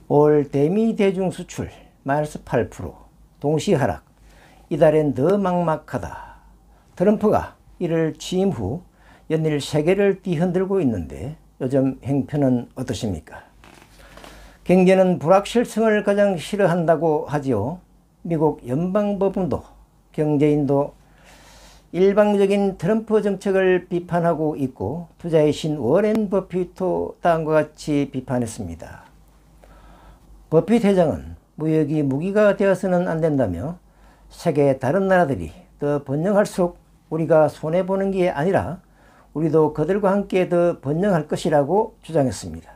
올 대미 대중 수출 마이너스 8%, 동시 하락. 이달엔 더 막막하다. 트럼프가 이를 취임 후 연일 세계를 뒤흔들고 있는데 요즘 행편은 어떠십니까? 경제는 불확실성을 가장 싫어한다고 하지요. 미국 연방법원도 경제인도 일방적인 트럼프 정책을 비판하고 있고 투자의 신 워렌 버핏도 다음과 같이 비판했습니다. 버핏 회장은 무역이 무기가 되어서는 안 된다며 세계 다른 나라들이 더 번영할수록 우리가 손해보는 게 아니라 우리도 그들과 함께 더 번영할 것이라고 주장했습니다.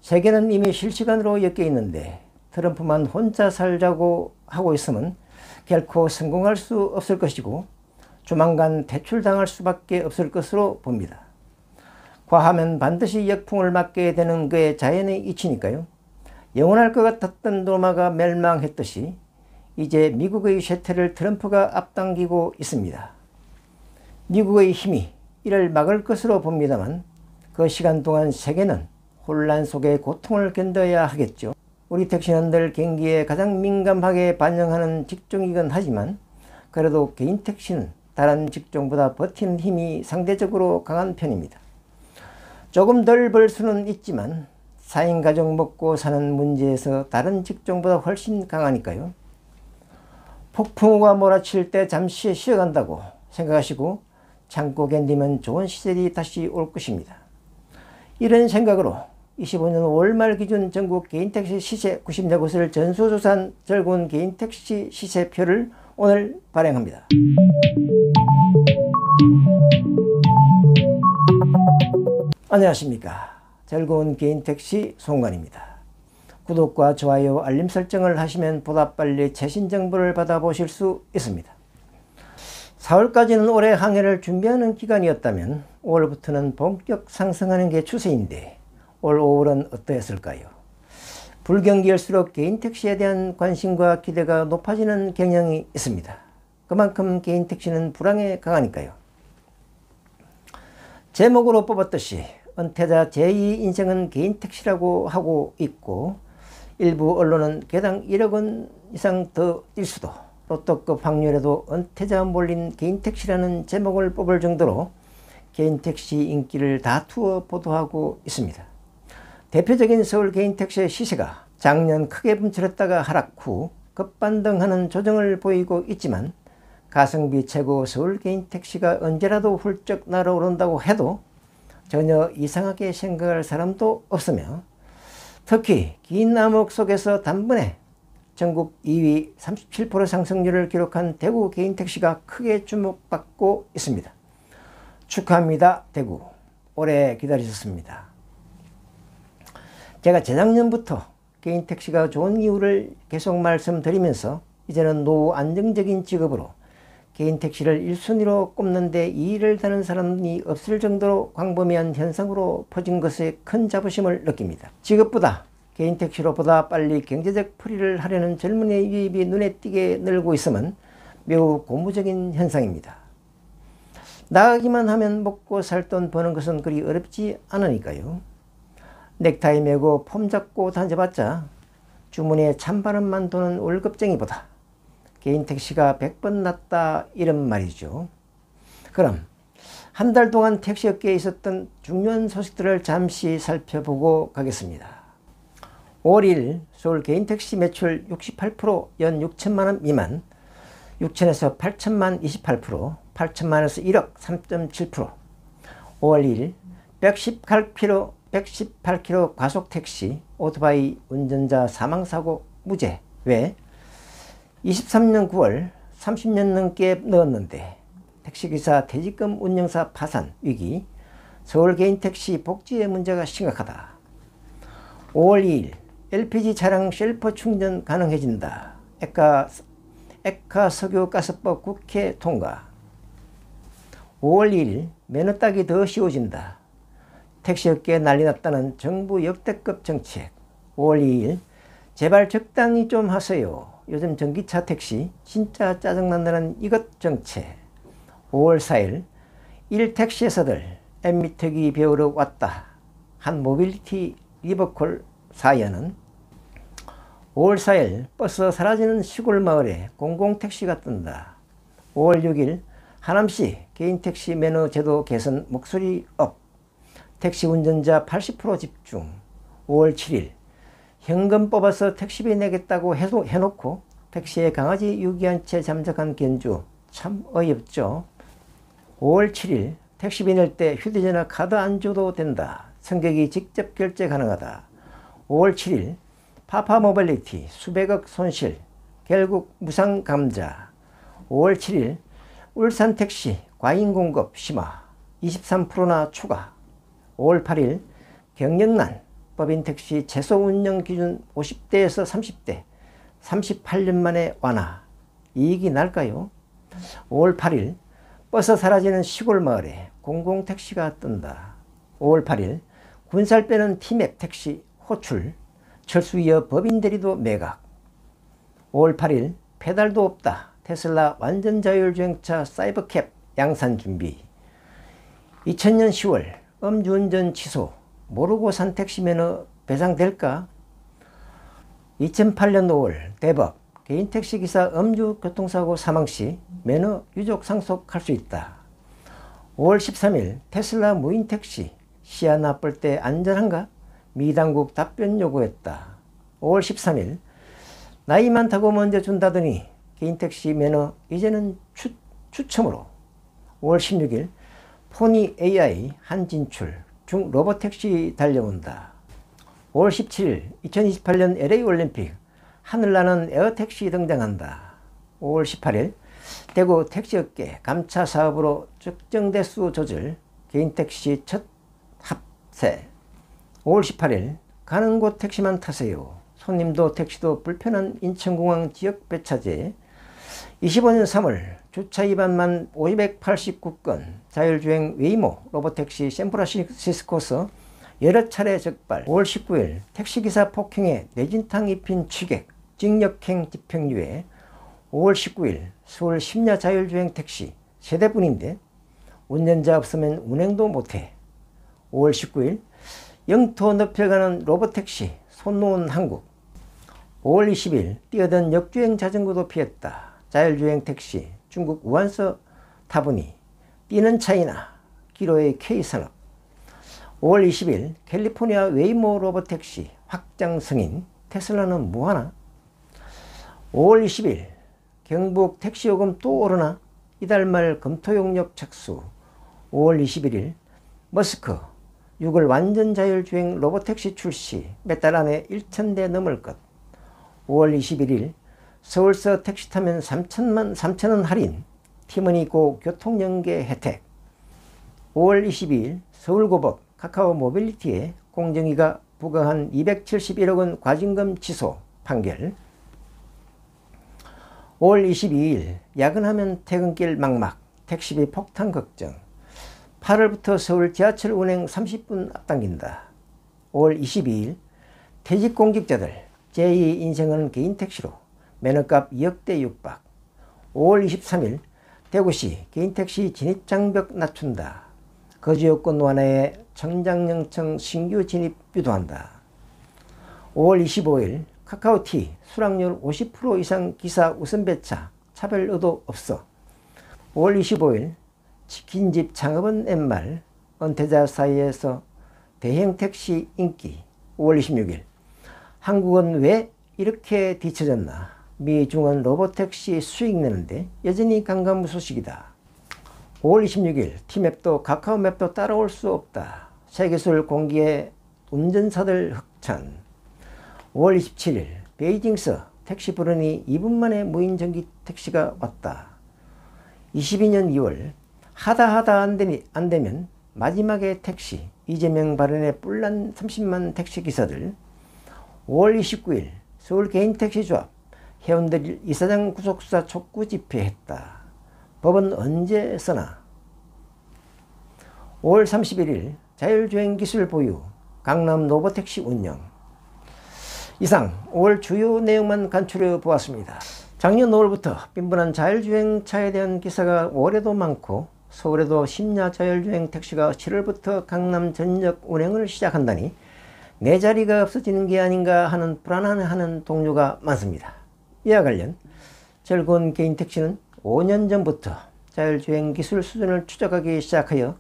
세계는 이미 실시간으로 엮여 있는데 트럼프만 혼자 살자고 하고 있으면 결코 성공할 수 없을 것이고 조만간 퇴출당할 수밖에 없을 것으로 봅니다. 과하면 반드시 역풍을 맞게 되는 그의 자연의 이치니까요. 영원할 것 같았던 로마가 멸망했듯이 이제 미국의 쇠퇴를 트럼프가 앞당기고 있습니다. 미국의 힘이 이를 막을 것으로 봅니다만 그 시간 동안 세계는 혼란 속에 고통을 견뎌야 하겠죠. 우리 택시원들 경기에 가장 민감하게 반영하는 직종이긴 하지만 그래도 개인 택시는 다른 직종보다 버티는 힘이 상대적으로 강한 편입니다. 조금 덜 벌 수는 있지만 4인 가족 먹고 사는 문제에서 다른 직종보다 훨씬 강하니까요. 폭풍우가 몰아칠 때 잠시 쉬어간다고 생각하시고 참고 견디면 좋은 시절이 다시 올 것입니다. 이런 생각으로 25년 5월 말 기준 전국 개인택시 시세 90여 곳을 전수조사한 즐거운 개인택시 시세표를 오늘 발행합니다. 안녕하십니까. 즐거운 개인택시 송관입니다. 구독과 좋아요, 알림 설정을 하시면 보다 빨리 최신 정보를 받아보실 수 있습니다. 4월까지는 올해 항해를 준비하는 기간이었다면 5월부터는 본격 상승하는 게 추세인데 올 5월은 어떠했을까요? 불경기일수록 개인택시에 대한 관심과 기대가 높아지는 경향이 있습니다. 그만큼 개인택시는 불황에 강하니까요. 제목으로 뽑았듯이 은퇴자 제2 인생은 개인택시라고 하고 있고 일부 언론은 개당 1억 원 이상 더 뛸 수도 로또급 확률에도 은퇴자 몰린 개인택시라는 제목을 뽑을 정도로 개인택시 인기를 다투어 보도하고 있습니다. 대표적인 서울 개인택시의 시세가 작년 크게 분출했다가 하락 후 급반등하는 조정을 보이고 있지만 가성비 최고 서울 개인택시가 언제라도 훌쩍 날아오른다고 해도 전혀 이상하게 생각할 사람도 없으며 특히 긴 암흑 속에서 단번에 전국 2위 37% 상승률을 기록한 대구 개인택시가 크게 주목받고 있습니다. 축하합니다. 대구. 오래 기다리셨습니다. 제가 재작년부터 개인택시가 좋은 이유를 계속 말씀드리면서 이제는 노후 안정적인 직업으로 개인택시를 1순위로 꼽는데 이의를 다는 사람이 없을 정도로 광범위한 현상으로 퍼진 것에 큰 자부심을 느낍니다. 직업보다 개인택시로 보다 빨리 경제적 풀이를 하려는 젊은이의 유입이 눈에 띄게 늘고 있으면 매우 고무적인 현상입니다. 나가기만 하면 먹고 살 돈 버는 것은 그리 어렵지 않으니까요. 넥타이 메고 폼 잡고 다녀봤자 주머니에 찬바람만 도는 월급쟁이보다 개인택시가 100번 낫다 이런 말이죠. 그럼 한 달 동안 택시업계에 있었던 중요한 소식들을 잠시 살펴보고 가겠습니다. 5월 1일 서울 개인택시 매출 68% 연 6천만원 미만 6천에서 8천만 28% 8천만에서 1억 3.7% 5월 2일 118km 과속택시 오토바이 운전자 사망사고 무죄 외 23년 9월 30년 넘게 넣었는데 택시기사 퇴직금 운영사 파산 위기 서울 개인택시 복지의 문제가 심각하다. 5월 2일 LPG 차량 셀프 충전 가능해진다. 액화 석유가스법 국회 통과. 5월 2일 면허 따기 더 쉬워진다. 택시업계에 난리 났다는 정부 역대급 정책. 5월 2일 제발 적당히 좀 하세요. 요즘 전기차 택시 진짜 짜증난다는 이것 정책. 5월 4일 1택시에서들 엠미터기 배우러 왔다. 한 모빌리티 리버콜 사연은 5월 4일 버스 사라지는 시골 마을에 공공택시가 뜬다. 5월 6일 하남시 개인택시 매너 제도 개선 목소리 업. 택시 운전자 80% 집중. 5월 7일 현금 뽑아서 택시비 내겠다고 해놓고 택시에 강아지 유기한 채 잠적한 견주. 참 어이없죠. 5월 7일 택시비 낼 때 휴대전화 카드 안 줘도 된다. 승객이 직접 결제 가능하다. 5월 7일 파파모빌리티 수백억 손실 결국 무상 감자. 5월 7일 울산택시 과잉 공급 심화 23%나 추가. 5월 8일 경영난 법인택시 최소 운영 기준 50대에서 30대 38년 만에 완화. 이익이 날까요? 5월 8일 버스 사라지는 시골 마을에 공공택시가 뜬다. 5월 8일 군살 빼는 티맵 택시 호출. 철수 이어 법인 대리도 매각. 5월 8일 페달도 없다. 테슬라 완전 자율주행차 사이버캡 양산 준비. 2000년 10월 음주운전 취소. 모르고 산 택시 매너 배상될까? 2008년 5월 대법 개인택시기사 음주교통사고 사망시 매너 유족 상속할 수 있다. 5월 13일 테슬라 무인택시 시야 나쁠 때 안전한가? 미 당국 답변 요구했다. 5월 13일 나이 많다고 먼저 준다더니 개인택시 매너 이제는 추첨으로. 5월 16일 포니 AI 한진출 중 로봇택시 달려온다. 5월 17일 2028년 LA 올림픽 하늘나는 에어택시 등장한다. 5월 18일 대구 택시업계 감차 사업으로 적정 대수 조절 개인택시 첫 합세. 5월 18일 가는 곳 택시만 타세요. 손님도 택시도 불편한 인천공항 지역 배차제. 25년 3월 주차 위반만 589건 자율주행 웨이모 로봇택시 샌프란시스코서 여러 차례 적발. 5월 19일 택시기사 폭행에 뇌진탕 입힌 취객 징역행 집행유예. 5월 19일 서울 심야 자율주행 택시 세대뿐인데 운전자 없으면 운행도 못해. 5월 19일 영토 넓혀가는 로봇택시 손 놓은 한국. 5월 20일 뛰어든 역주행 자전거도 피했다. 자율주행 택시 중국 우한서 타보니 뛰는 차이나 기로의 K산업. 5월 20일 캘리포니아 웨이모 로봇택시 확장 승인 테슬라는 뭐하나? 5월 20일 경북 택시요금 또 오르나? 이달 말 검토용역 착수. 5월 21일 머스크 6월 완전 자율주행 로봇택시 출시 몇 달 안에 1,000대 넘을 것. 5월 21일 서울서 택시 타면 3,000원 할인 티머니 고 교통연계 혜택. 5월 22일 서울고법 카카오 모빌리티에 공정위가 부과한 271억 원 과징금 취소 판결. 5월 22일 야근하면 퇴근길 막막 택시비 폭탄 걱정. 8월부터 서울 지하철 운행 30분 앞당긴다. 5월 22일 퇴직공직자들 제2 인생은 개인택시로 매너값 2억대 육박. 5월 23일 대구시 개인택시 진입장벽 낮춘다. 거주요건 완화에 청장영청 신규 진입 유도한다. 5월 25일 카카오티 수락률 50% 이상 기사 우선배차 차별 의도 없어. 5월 25일 치킨집 창업은 옛말 은퇴자 사이에서 대행택시 인기. 5월 26일 한국은 왜 이렇게 뒤처졌나? 미 중은 로봇택시 수익 내는데 여전히 강간무소식이다. 5월 26일 티맵도 카카오맵도 따라올 수 없다. 세계술 공기에 운전사들 흑찬. 5월 27일 베이징서 택시 부르니 2분 만에 무인 전기 택시가 왔다. 22년 2월 하다 안 되면 마지막에 택시 이재명 발언에 뿔난 30만 택시기사들. 5월 29일 서울 개인택시조합 회원들 이사장 구속수사 촉구 집회했다. 법은 언제 쓰나? 5월 31일 자율주행 기술 보유 강남 로봇택시 운영. 이상 5월 주요 내용만 간추려 보았습니다. 작년 5월부터 빈번한 자율주행차에 대한 기사가 올해도 많고 서울에도 심야 자율주행 택시가 7월부터 강남 전역 운행을 시작한다니 내 자리가 없어지는 게 아닌가 하는 불안해하는 동료가 많습니다. 이와 관련 즐거운 개인 택시는 5년 전부터 자율주행 기술 수준을 추적하기 시작하여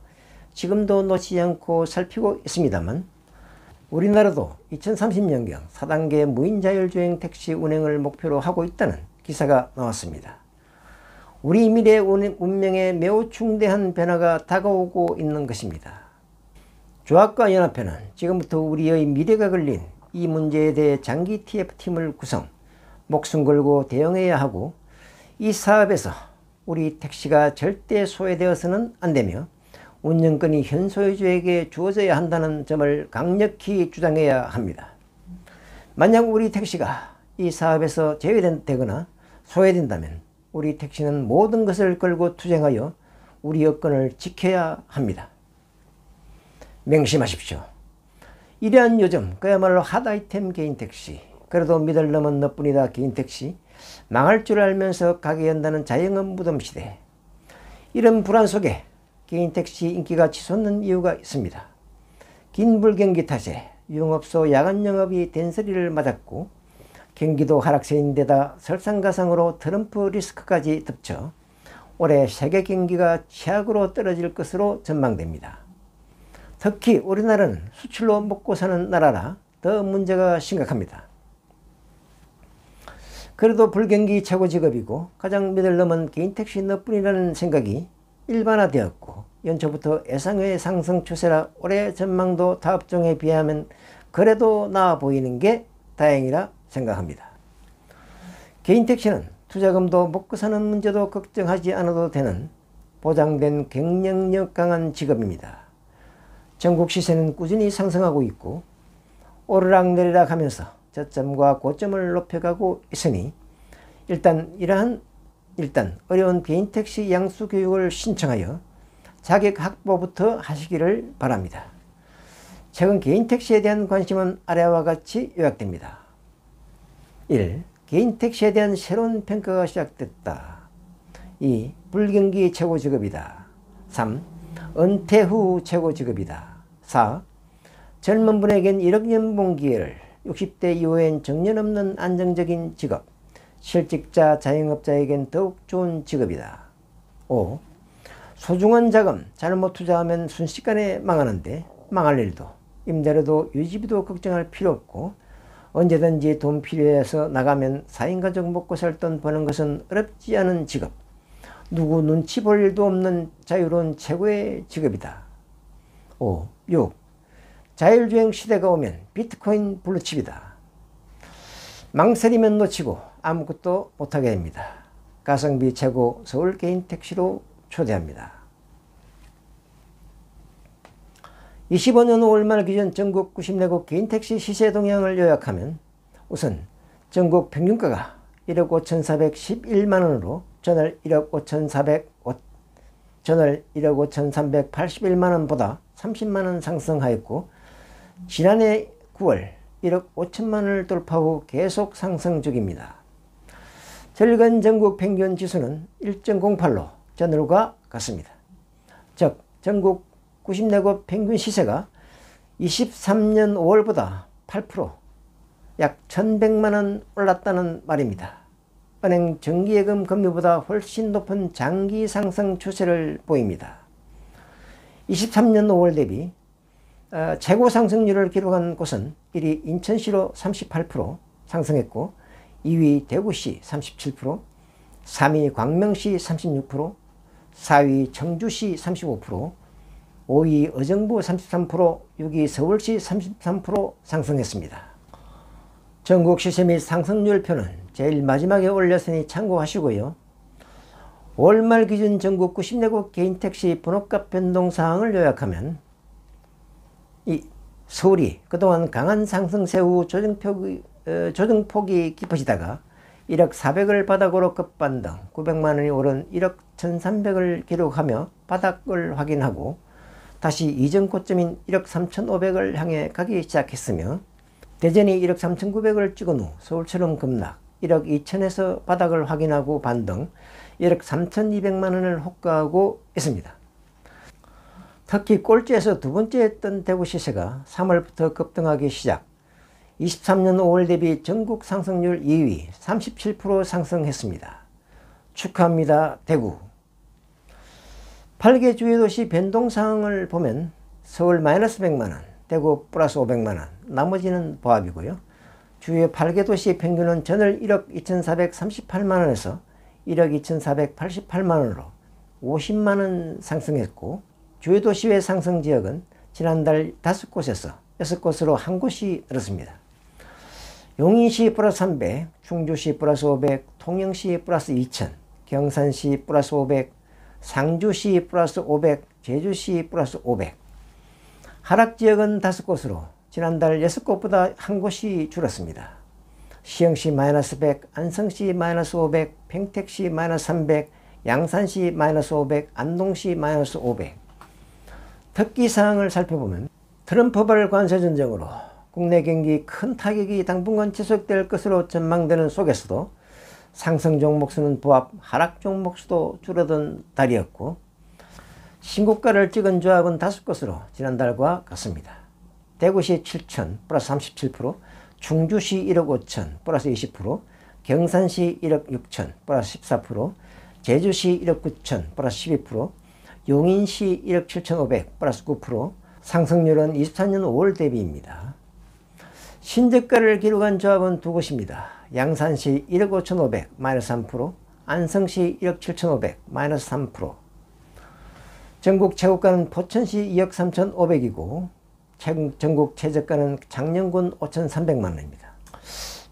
지금도 놓치지 않고 살피고 있습니다만, 우리나라도 2030년경 4단계 무인 자율주행 택시 운행을 목표로 하고 있다는 기사가 나왔습니다. 우리 미래 운명에 매우 중대한 변화가 다가오고 있는 것입니다. 조합과 연합회는 지금부터 우리의 미래가 걸린 이 문제에 대해 장기 TF팀을 구성, 목숨 걸고 대응해야 하고, 이 사업에서 우리 택시가 절대 소외되어서는 안되며 운영권이 현 소유주에게 주어져야 한다는 점을 강력히 주장해야 합니다. 만약 우리 택시가 이 사업에서 제외되거나 소외된다면 우리 택시는 모든 것을 걸고 투쟁하여 우리 여건을 지켜야 합니다. 명심하십시오. 이러한 요즘 그야말로 핫 아이템 개인 택시, 그래도 믿을 놈은 너뿐이다 개인 택시, 망할 줄 알면서 가게 연다는 자영업 무덤 시대, 이런 불안 속에 개인 택시 인기가 치솟는 이유가 있습니다. 긴 불경기 탓에 유흥업소 야간 영업이 된소리를 맞았고, 경기도 하락세인데다 설상가상으로 트럼프 리스크까지 덮쳐 올해 세계 경기가 최악으로 떨어질 것으로 전망됩니다. 특히 우리나라는 수출로 먹고 사는 나라라 더 문제가 심각합니다. 그래도 불경기 최고 직업이고 가장 믿을 놈은 개인 택시 너뿐이라는 생각이 일반화되었고, 연초부터 예상외 상승 추세라 올해 전망도 다업종에 비하면 그래도 나아 보이는 게 다행이라 생각합니다. 개인 택시는 투자금도 먹고 사는 문제도 걱정하지 않아도 되는 보장된 경쟁력 강한 직업입니다. 전국 시세는 꾸준히 상승하고 있고 오르락내리락 하면서 저점과 고점을 높여가고 있으니 일단 어려운 개인 택시 양수 교육을 신청하여 자격 확보부터 하시기를 바랍니다. 최근 개인 택시에 대한 관심은 아래와 같이 요약됩니다. 1. 개인 택시에 대한 새로운 평가가 시작됐다. 2. 불경기 최고 직업이다. 3. 은퇴 후 최고 직업이다. 4. 젊은 분에겐 1억 연봉 기회를, 60대 이후엔 정년 없는 안정적인 직업, 실직자 자영업자에겐 더욱 좋은 직업이다. 5. 소중한 자금 잘못 투자하면 순식간에 망하는데 망할 일도, 임대료도 유지비도 걱정할 필요 없고 언제든지 돈 필요해서 나가면 4인 가족 먹고 살 돈 버는 것은 어렵지 않은 직업, 누구 눈치 볼 일도 없는 자유로운 최고의 직업이다. 5. 6. 자율주행 시대가 오면 비트코인 블루칩이다. 망설이면 놓치고 아무것도 못하게 됩니다. 가성비 최고 서울 개인 택시로 초대합니다. 25년 5월 말 기준 전국 94곳 개인 택시 시세 동향을 요약하면, 우선 전국 평균가가 1억 5,411만원으로 전월 1억 5,381만원보다 30만원 상승하였고, 지난해 9월 1억 5천만원을 돌파 후 계속 상승 중입니다. 절간 전국 평균 지수는 1.08로 전월과 같습니다. 즉 전국 94곳 평균 시세가 23년 5월보다 8%, 약 1,100만원 올랐다는 말입니다. 은행 정기예금 금리보다 훨씬 높은 장기 상승 추세를 보입니다. 23년 5월 대비 최고 상승률을 기록한 곳은 1위 인천시로 38% 상승했고, 2위 대구시 37%, 3위 광명시 36%, 4위 청주시 35%, 5위 의정부 33%, 6위 서울시 33% 상승했습니다. 전국 시세 및 상승률표는 제일 마지막에 올렸으니 참고하시고요. 5월 말 기준 전국 94곳 개인 택시 번호값 변동 사항을 요약하면, 이 서울이 그동안 강한 상승세 후 조정폭이 깊어지다가 1억 400을 바닥으로 급반등, 900만원이 오른 1억 1300을 기록하며 바닥을 확인하고 다시 이전 고점인 1억 3500을 향해 가기 시작했으며, 대전이 1억 3900을 찍은 후 서울처럼 급락, 1억 2000에서 바닥을 확인하고 반등, 1억 3200만원을 호가하고 있습니다. 특히 꼴찌에서 두 번째였던 대구 시세가 3월부터 급등하기 시작. 23년 5월 대비 전국 상승률 2위 37% 상승했습니다. 축하합니다, 대구. 8개 주요 도시 변동사항을 보면 서울 마이너스 100만원, 대구 플러스 500만원, 나머지는 보합이고요. 주요 8개 도시 평균은 전월 1억 2438만원에서 1억 2488만원으로 50만원 상승했고, 주요 도시 외 상승 지역은 지난달 5곳에서 6곳으로 한 곳이 늘었습니다. 용인시 플러스 300, 충주시 플러스 500, 통영시 플러스 2000, 경산시 플러스 500, 상주시 플러스 500, 제주시 플러스 500. 하락지역은 5곳으로 지난달 6곳보다 한 곳이 줄었습니다. 시흥시 마이너스 100, 안성시 마이너스 500, 평택시 마이너스 300, 양산시 마이너스 500, 안동시 마이너스 500. 특기사항을 살펴보면 트럼프발 관세 전쟁으로 국내 경기 큰 타격이 당분간 지속될 것으로 전망되는 속에서도 상승 종목 수는 부합, 하락 종목 수도 줄어든 달이었고, 신고가를 찍은 조합은 5곳으로 지난달과 같습니다. 대구시 7천 플러스 37%, 충주시 1억 5천 플러스 20%, 경산시 1억 6천 플러스 14%, 제주시 1억 9천 플러스 12%, 용인시 1억 7,500 플러스 9%, 상승률은 24년 5월 대비입니다. 신저가를 기록한 조합은 두 곳입니다. 양산시 1억 5,500 마이너스 3%, 안성시 1억 7,500 마이너스 3%. 전국 최고가는 포천시 2억 3,500이고 전국 최저가는 장년군 5,300만원입니다.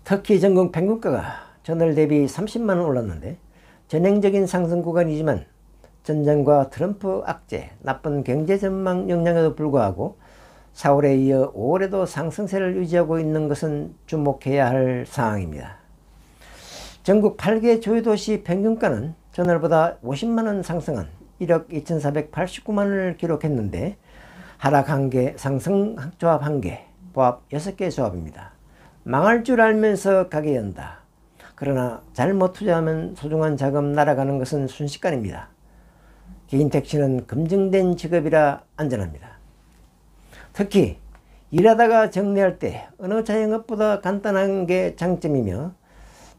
특히 전국 평균가가 전월 대비 30만원 올랐는데, 전형적인 상승 구간이지만 전쟁과 트럼프 악재, 나쁜 경제 전망 영향에도 불구하고 4월에 이어 5월에도 상승세를 유지하고 있는 것은 주목해야 할 상황입니다. 전국 8개 주요 도시 평균가는 전월보다 50만원 상승한 1억 2489만원을 기록했는데, 하락 1개, 상승 조합 1개, 보합 6개 조합입니다. 망할 줄 알면서 가게 연다. 그러나 잘못 투자하면 소중한 자금 날아가는 것은 순식간입니다. 개인 택시는 검증된 직업이라 안전합니다. 특히 일하다가 정리할 때 어느 자영업보다 간단한 게 장점이며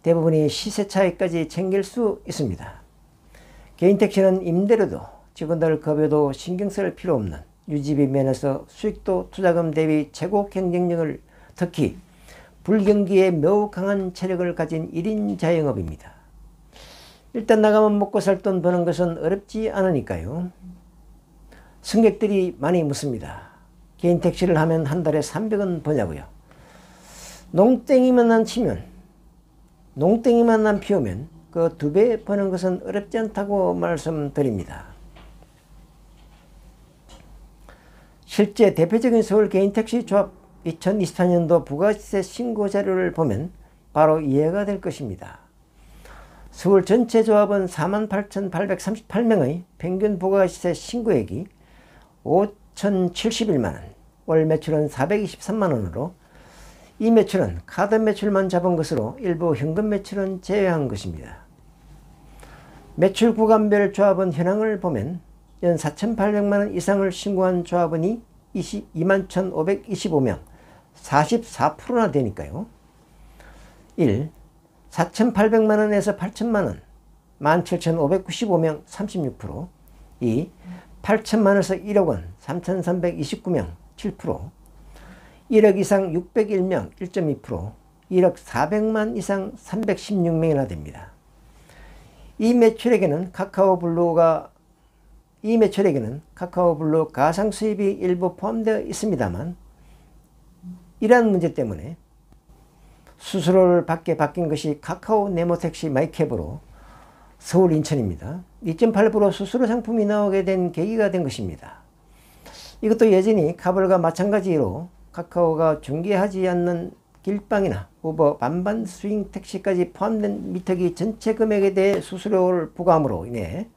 대부분이 시세 차이까지 챙길 수 있습니다. 개인 택시는 임대료도 직원들 급여도 신경 쓸 필요 없는 유지비 면에서 수익도 투자금 대비 최고 경쟁력을, 특히 불경기에 매우 강한 체력을 가진 1인 자영업입니다. 일단 나가면 먹고 살 돈 버는 것은 어렵지 않으니까요. 승객들이 많이 묻습니다. 개인 택시를 하면 한 달에 300원 버냐고요. 농땡이만 안 피우면 그 2배 버는 것은 어렵지 않다고 말씀드립니다. 실제 대표적인 서울 개인택시 조합 2024년도 부가시세 신고 자료를 보면 바로 이해가 될 것입니다. 서울 전체 조합은 48,838명의 평균 부가시세 신고액이 5,071만원, 월 매출은 423만원으로 이 매출은 카드 매출만 잡은 것으로 일부 현금 매출은 제외한 것입니다. 매출 구간별 조합은 현황을 보면 연 4,800만원 이상을 신고한 조합원이 21,525명, 44%나 되니까요. 1. 4,800만원에서 8,000만원, 17,595명, 36%. 2. 8,000만원에서 1억원, 3,329명, 7%. 1억 이상 601명, 1.2%. 1억 400만 이상 316명이나 됩니다. 이 매출에게는 카카오블루 가상 수입이 일부 포함되어 있습니다만, 이러한 문제 때문에 수수료를 받게 바뀐 것이 카카오 네모택시 마이캡으로 서울 인천입니다. 2.8% 수수료 상품이 나오게 된 계기가 된 것입니다. 이것도 여전히 카블과 마찬가지로 카카오가 중개하지 않는 길빵이나 우버, 반반 스윙 택시까지 포함된 미터기 전체 금액에 대해 수수료를 부과함으로 인해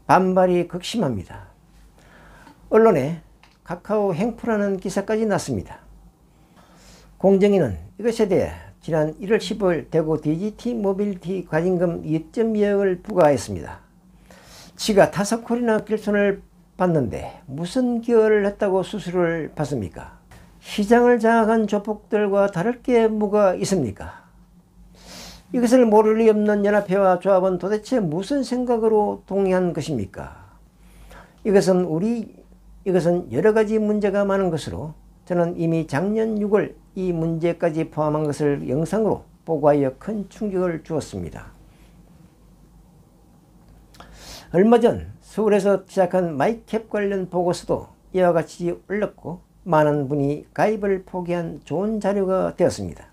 반발이 극심합니다. 언론에 카카오 행포라는 기사까지 났습니다. 공정위는 이것에 대해 지난 1월 15일 대구 DGT 모빌리티 과징금 2.2억을 부과했습니다. 지가 5콜이나 길손을 받는데 무슨 기여를 했다고 수수료를 받습니까? 시장을 장악한 조폭들과 다를 게 뭐가 있습니까? 이것을 모를 리 없는 연합회와 조합은 도대체 무슨 생각으로 동의한 것입니까? 이것은 여러 가지 문제가 많은 것으로 저는 이미 작년 6월 이 문제까지 포함한 것을 영상으로 보고하여 큰 충격을 주었습니다. 얼마 전 서울에서 시작한 마이캡 관련 보고서도 이와 같이 올렸고 많은 분이 가입을 포기한 좋은 자료가 되었습니다.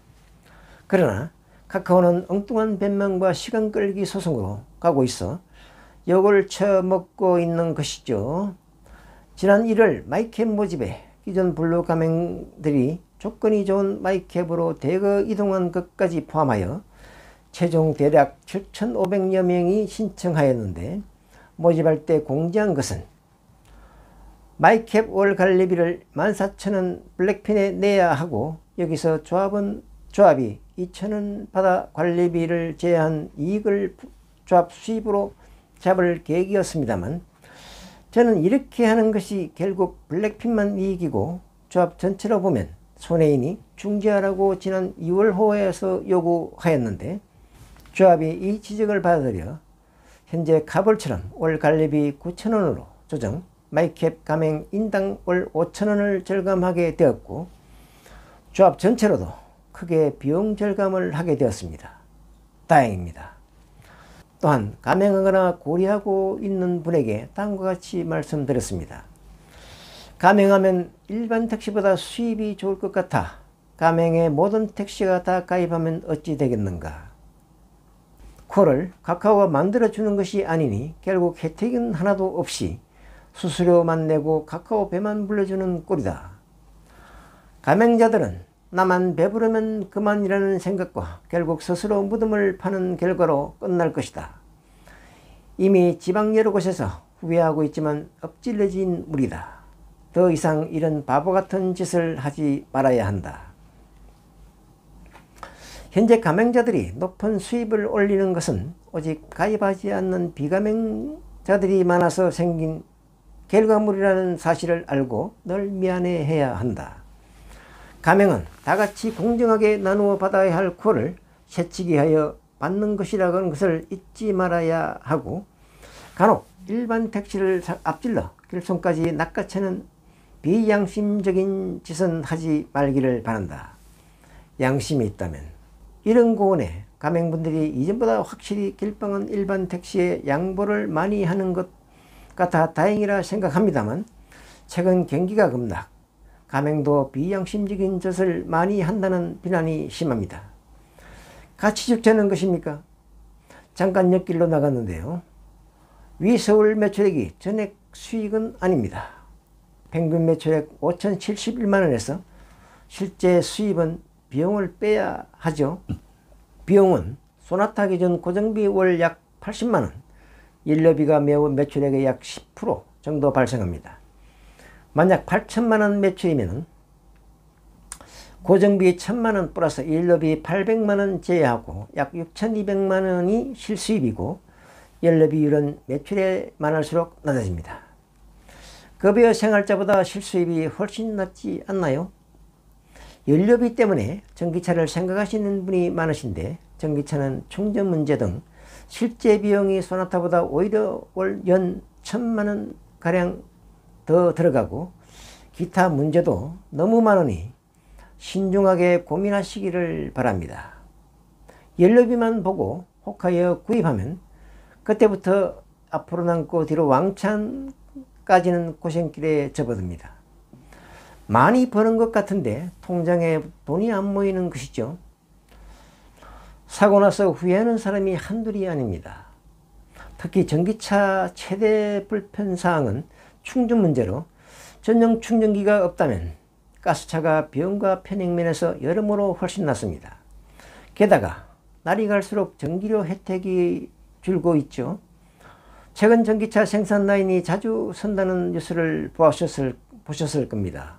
그러나 카카오는 엉뚱한 변명과 시간 끌기 소송으로 가고 있어 욕을 쳐먹고 있는 것이죠. 지난 1월 마이캡 모집에 기존 블루 가맹들이 조건이 좋은 마이캡으로 대거 이동한 것까지 포함하여 최종 대략 7,500여 명이 신청하였는데 모집할 때 공지한 것은 마이캡 월 관리비를 14,000원 블랙핀에 내야 하고 여기서 조합이 2,000원 받아 관리비를 제한 이익을 조합 수입으로 잡을 계획이었습니다만 저는 이렇게 하는 것이 결국 블랙핀만 이익이고 조합 전체로 보면 손해이니 중지하라고 지난 2월호에서 요구하였는데 조합이 이 지적을 받아들여 현재 카볼처럼 월 관리비 9,000원으로 조정 마이캡 가맹 인당 월 5,000원을 절감하게 되었고 조합 전체로도 크게 비용 절감을 하게 되었습니다. 다행입니다. 또한 가맹하거나 고려하고 있는 분에게 다음과 같이 말씀드렸습니다. 가맹하면 일반 택시보다 수입이 좋을 것 같아 가맹에 모든 택시가 다 가입하면 어찌 되겠는가. 콜을 카카오가 만들어주는 것이 아니니 결국 혜택은 하나도 없이 수수료만 내고 카카오 배만 불러주는 꼴이다. 가맹자들은 나만 배부르면 그만이라는 생각과 결국 스스로 무덤을 파는 결과로 끝날 것이다. 이미 지방 여러 곳에서 후회하고 있지만 엎질러진 물이다. 더 이상 이런 바보 같은 짓을 하지 말아야 한다. 현재 가맹자들이 높은 수입을 올리는 것은 오직 가입하지 않는 비가맹자들이 많아서 생긴 결과물이라는 사실을 알고 늘 미안해해야 한다. 가맹은 다같이 공정하게 나누어 받아야 할 콜을 새치기하여 받는 것이라는 것을 잊지 말아야 하고 간혹 일반 택시를 앞질러 결손까지 낚아채는 비양심적인 짓은 하지 말기를 바란다. 양심이 있다면 이런 고온에 가맹분들이 이전보다 확실히 길방은 일반 택시에 양보를 많이 하는 것 같아 다행이라 생각합니다만 최근 경기가 급락, 가맹도 비양심적인 짓을 많이 한다는 비난이 심합니다. 가치 적자는 것입니까? 잠깐 옆길로 나갔는데요. 위서울 매출액이 전액 수익은 아닙니다. 평균 매출액 5,071만원에서 실제 수입은 비용을 빼야 하죠. 비용은 소나타 기준 고정비 월 약 80만원, 연료비가 매우 매출액의 약 10% 정도 발생합니다. 만약 8천만원 매출이면 고정비 1,000만원 플러스 연료비 800만원 제외하고 약 6,200만원이 실수입이고 연료비율은 매출에 많을수록 낮아집니다. 급여 생활자보다 실수입이 훨씬 낮지 않나요? 연료비 때문에 전기차를 생각하시는 분이 많으신데 전기차는 충전 문제 등 실제 비용이 소나타보다 오히려 월 연 1,000만원 가량 더 들어가고 기타 문제도 너무 많으니 신중하게 고민하시기를 바랍니다. 연료비만 보고 혹하여 구입하면 그때부터 앞으로 남고 뒤로 왕창까지는 고생길에 접어듭니다. 많이 버는 것 같은데 통장에 돈이 안 모이는 것이죠. 사고 나서 후회하는 사람이 한둘이 아닙니다. 특히 전기차 최대 불편사항은 충전 문제로 전용 충전기가 없다면 가스차가 비용과 편익면에서 여러모로 훨씬 낫습니다. 게다가 날이 갈수록 전기료 혜택이 줄고 있죠. 최근 전기차 생산 라인이 자주 선다는 뉴스를 보셨을 겁니다.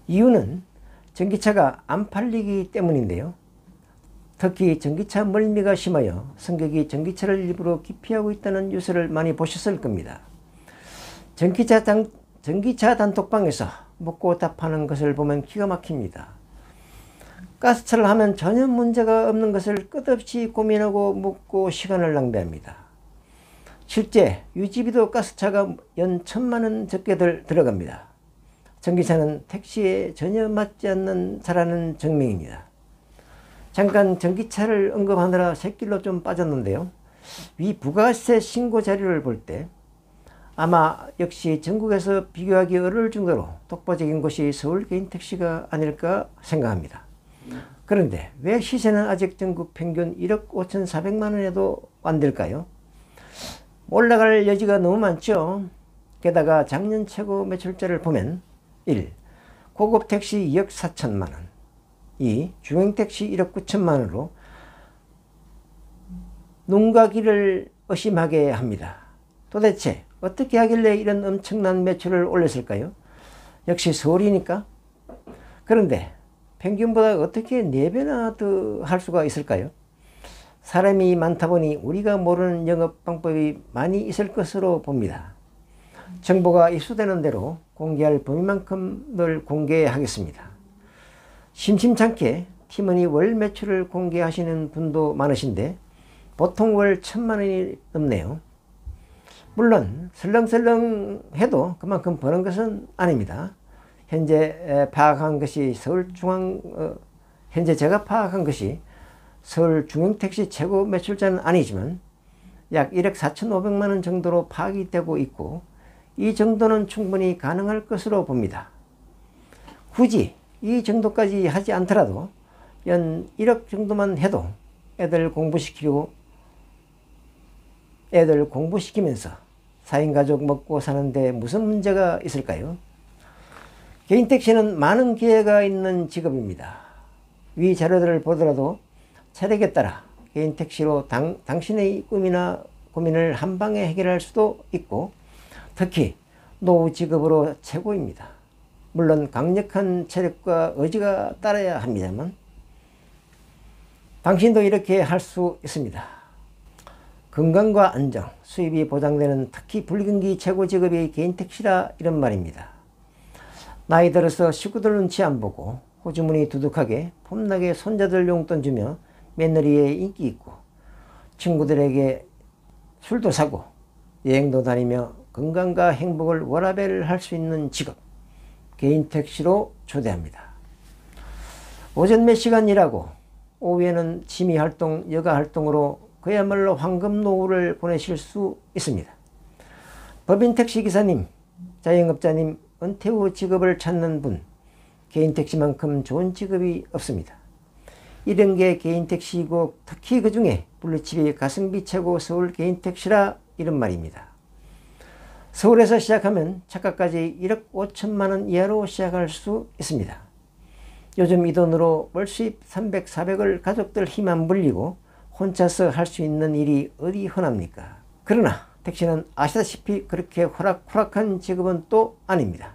이유는 전기차가 안 팔리기 때문인데요. 특히 전기차 멀미가 심하여 승객이 전기차를 일부러 기피하고 있다는 뉴스를 많이 보셨을 겁니다. 전기차 단톡방에서 묻고 답하는 것을 보면 기가 막힙니다. 가스차를 하면 전혀 문제가 없는 것을 끝없이 고민하고 묻고 시간을 낭비합니다. 실제 유지비도 가스차가 연 1,000만원 적게 들어갑니다. 전기차는 택시에 전혀 맞지 않는 차라는 증명입니다. 잠깐 전기차를 언급하느라 샛길로 좀 빠졌는데요. 위 부가세 신고 자료를 볼 때 아마 역시 전국에서 비교하기 어려울 정도로 독보적인 곳이 서울 개인택시가 아닐까 생각합니다. 그런데 왜 시세는 아직 전국 평균 1억 5,400만 원에도 안 될까요? 올라갈 여지가 너무 많죠. 게다가 작년 최고 매출자를 보면 1. 고급 택시 2억 4천만 원, 2. 중형택시 1억 9천만 원으로 눈과 귀를 의심하게 합니다. 도대체 어떻게 하길래 이런 엄청난 매출을 올렸을까요? 역시 서울이니까. 그런데 평균보다 어떻게 4배나 더 할 수가 있을까요? 사람이 많다 보니 우리가 모르는 영업 방법이 많이 있을 것으로 봅니다. 정보가 입수되는 대로 공개할 범위만큼 늘 공개하겠습니다. 심심찮게 팀원이 월 매출을 공개하시는 분도 많으신데 보통 월 1,000만 원이 넘네요. 물론 설렁설렁 해도 그만큼 버는 것은 아닙니다. 현재 제가 파악한 것이 서울 중형택시 최고 매출자는 아니지만 약 1억 4,500만 원 정도로 파악이 되고 있고, 이 정도는 충분히 가능할 것으로 봅니다. 굳이 이 정도까지 하지 않더라도 연 1억 정도만 해도 애들 공부시키면서 4인 가족 먹고 사는데 무슨 문제가 있을까요? 개인택시는 많은 기회가 있는 직업입니다. 위 자료들을 보더라도 체력에 따라 개인택시로 당신의 꿈이나 고민을 한방에 해결할 수도 있고, 특히 노후 직업으로 최고입니다. 물론 강력한 체력과 의지가 따라야 합니다만 당신도 이렇게 할 수 있습니다. 건강과 안정, 수입이 보장되는 특히 불경기 최고 직업이 개인택시라 이런 말입니다. 나이 들어서 식구들 눈치 안 보고 호주머니 두둑하게 폼나게 손자들 용돈 주며 며느리에 인기 있고 친구들에게 술도 사고 여행도 다니며 건강과 행복을 워라밸 할 수 있는 직업, 개인택시로 초대합니다. 오전 몇 시간 일하고 오후에는 취미활동, 여가활동으로 그야말로 황금 노후를 보내실 수 있습니다. 법인 택시기사님, 자영업자님, 은퇴 후 직업을 찾는 분, 개인택시만큼 좋은 직업이 없습니다. 이런 게 개인택시이고 특히 그 중에 블루칩이 가성비 최고 서울 개인택시라 이런 말입니다. 서울에서 시작하면 차가까지 1억 5천만 원 이하로 시작할 수 있습니다. 요즘 이 돈으로 월 수입 300, 400을 가족들 힘 안 불리고 혼자서 할 수 있는 일이 어디 흔합니까? 그러나 택시는 아시다시피 그렇게 호락호락한 직업은 또 아닙니다.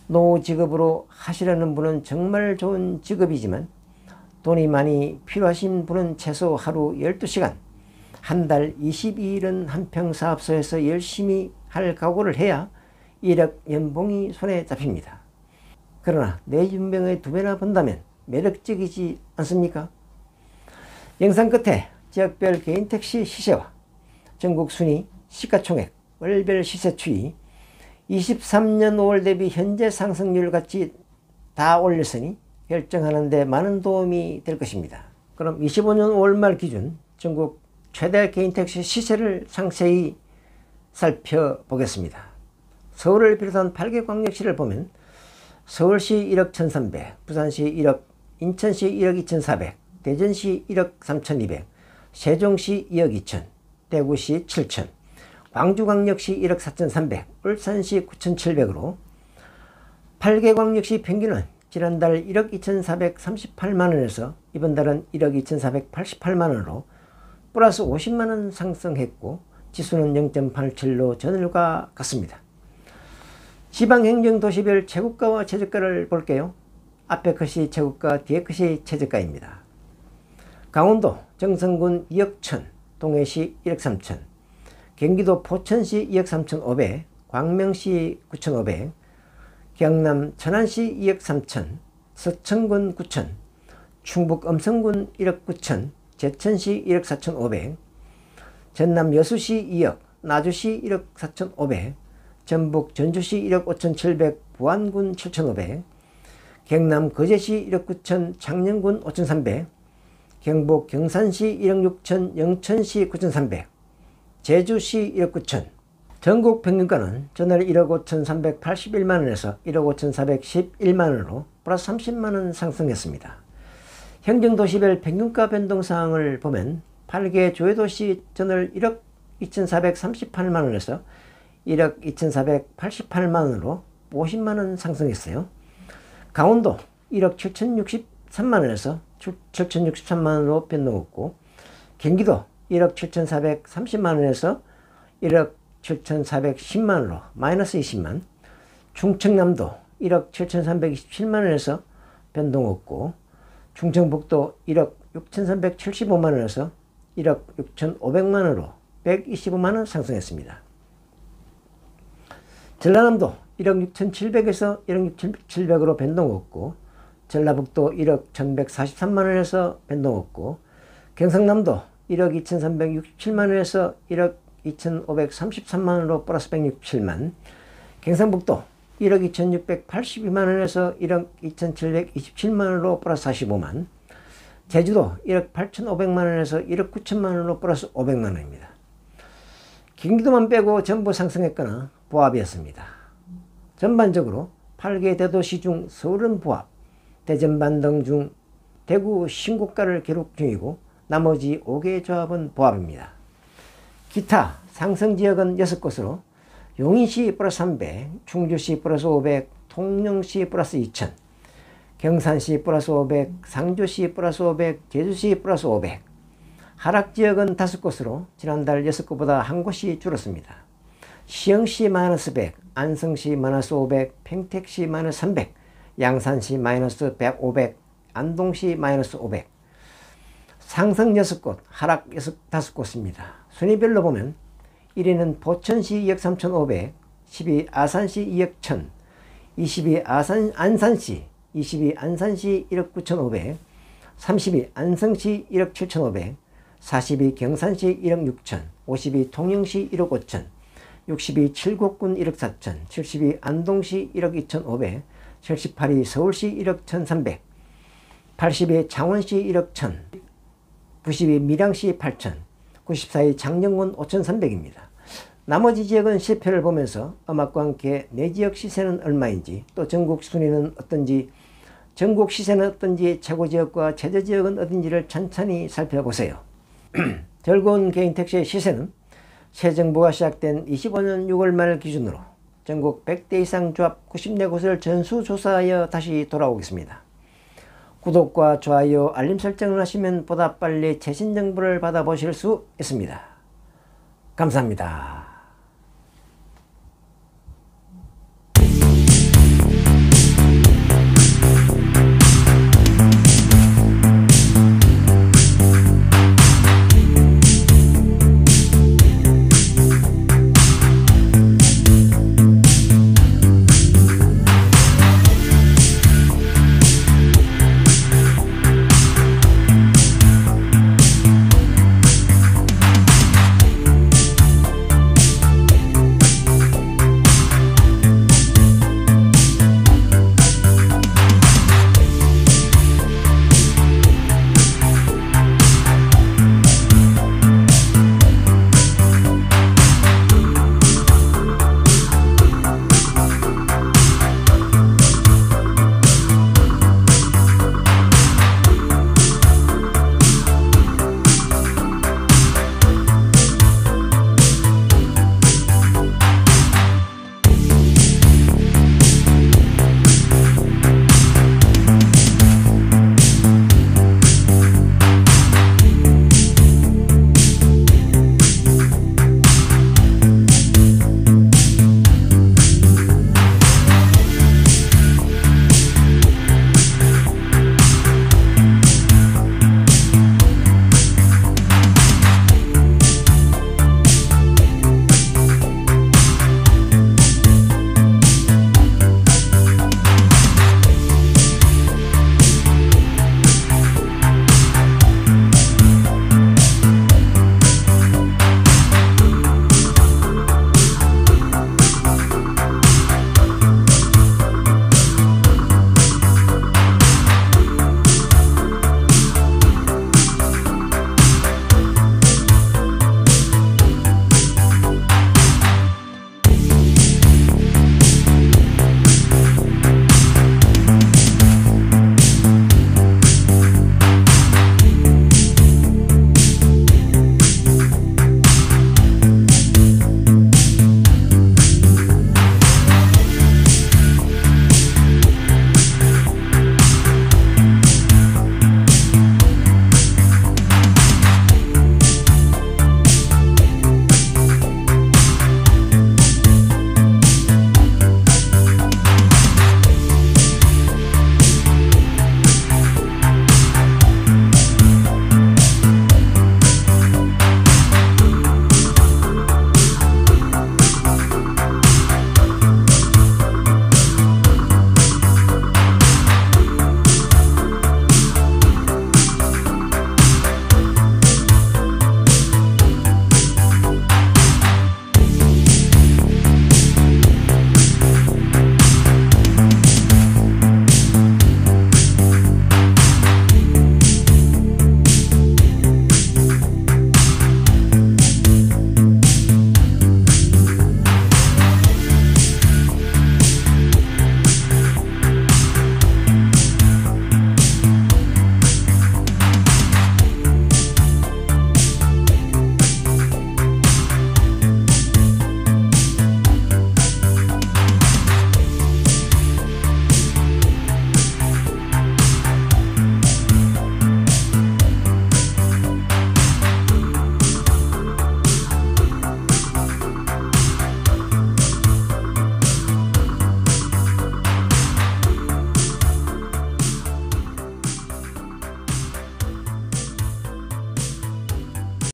노후 직업으로 하시려는 분은 정말 좋은 직업이지만 돈이 많이 필요하신 분은 최소 하루 12시간, 한 달 22일은 한평 사업소에서 열심히 할 각오를 해야 1억 연봉이 손에 잡힙니다. 그러나 내 연봉의 2배나 번다면 매력적이지 않습니까? 영상 끝에 지역별 개인택시 시세와 전국 순위, 시가총액, 월별 시세 추이, 23년 5월 대비 현재 상승률 같이 다 올렸으니 결정하는 데 많은 도움이 될 것입니다. 그럼 25년 5월 말 기준 전국 최대 개인택시 시세를 상세히 살펴보겠습니다. 서울을 비롯한 8개 광역시를 보면 서울시 1억 1,300, 부산시 1억, 인천시 1억 2,400, 대전시 1억 3,200, 세종시 2억 2천, 대구시 7천, 광주광역시 1억 4,300, 울산시 9,700으로 8개 광역시 평균은 지난달 1억 2,438만원에서 이번 달은 1억 2,488만원으로 플러스 50만원 상승했고 지수는 0.87로 전일과 같습니다. 지방행정도시별 최고가와 최저가를 볼게요. 앞에 컷이 최고가, 뒤에 컷이 최저가입니다. 강원도 정선군 2억 1천, 동해시 1억 3천, 경기도 포천시 2억 3천 5백, 광명시 9,500, 경남 천안시 2억 3천, 서천군 9천, 충북 음성군 1억 9천, 제천시 1억 4,500, 전남 여수시 2억, 나주시 1억 4,500, 전북 전주시 1억 5,700, 부안군 7,500, 경남 거제시 1억 9천, 창녕군 5,300, 경북 경산시 1억 6천, 영천시 9,300, 제주시 1억 9천. 전국 평균가는 전월 1억 5,381만원에서 1억 5,411만원으로 플러스 30만원 상승했습니다. 행정도시별 평균가 변동사항을 보면 8개 조회도시 전월 1억 2,438만원에서 1억 2,488만원으로 50만원 상승했어요. 강원도 1억 7,063만원에서 7,063만원으로 변동했고, 경기도 1억 7,430만원에서 1억 7,410만원으로 마이너스 20만, 충청남도 1억 7,327만원에서 변동 없고, 충청북도 1억 6,375만원에서 1억 6,500만원으로 125만원 상승했습니다. 전라남도 1억 6,700에서 1억 6,700으로 변동 없고, 전라북도 1억 1,143만원에서 변동 없고, 경상남도 1억 2,367만원에서 1억 2,533만원으로 플러스 167만, 경상북도 1억 2,682만원에서 1억 2,727만원으로 플러스 45만, 제주도 1억 8,500만원에서 1억 9천만원으로 플러스 500만원입니다. 경기도만 빼고 전부 상승했거나 보합이었습니다. 전반적으로 8개 대도시 중 서울은 보합, 대전 반등 중 대구 신고가를 기록 중이고 나머지 5개 조합은 보합입니다. 기타 상승지역은 6곳으로 용인시 플러스 300, 충주시 플러스 500, 통영시 플러스 2000, 경산시 플러스 500, 상주시 플러스 500, 제주시 플러스 500. 하락지역은 5곳으로 지난달 6곳보다 한 곳이 줄었습니다. 시흥시 마이너스 100, 안성시 마이너스 500, 평택시 마이너스 300, 양산시 마이너스 100, 500, 안동시 마이너스 500. 상승 6곳, 하락 5곳입니다. 순위별로 보면 1위는 포천시 2억 3,500, 10위 아산시 2억 1,000, 20위 안산시 1억 9,500, 30위 안성시 1억 7,500, 40위 경산시 1억 6천, 50위 통영시 1억 5천, 60위 칠곡군 1억 4천, 70위 안동시 1억 2,500, 78위 서울시 1억 1,300, 80위 창원시 1억 1,000, 90위 밀양시 8천, 94위 장정군 5,300입니다. 나머지 지역은 시표를 보면서 음악과 함께 내 지역 시세는 얼마인지, 또 전국 순위는 어떤지, 전국 시세는 어떤지, 최고 지역과 최저 지역은 어딘지를 천천히 살펴보세요. 즐거운 개인 택시의 시세는 새 정부가 시작된 25년 6월 말 기준으로 전국 100대 이상 조합 94곳을 전수조사하여 다시 돌아오겠습니다. 구독과 좋아요, 알림 설정을 하시면 보다 빨리 최신 정보를 받아보실 수 있습니다. 감사합니다.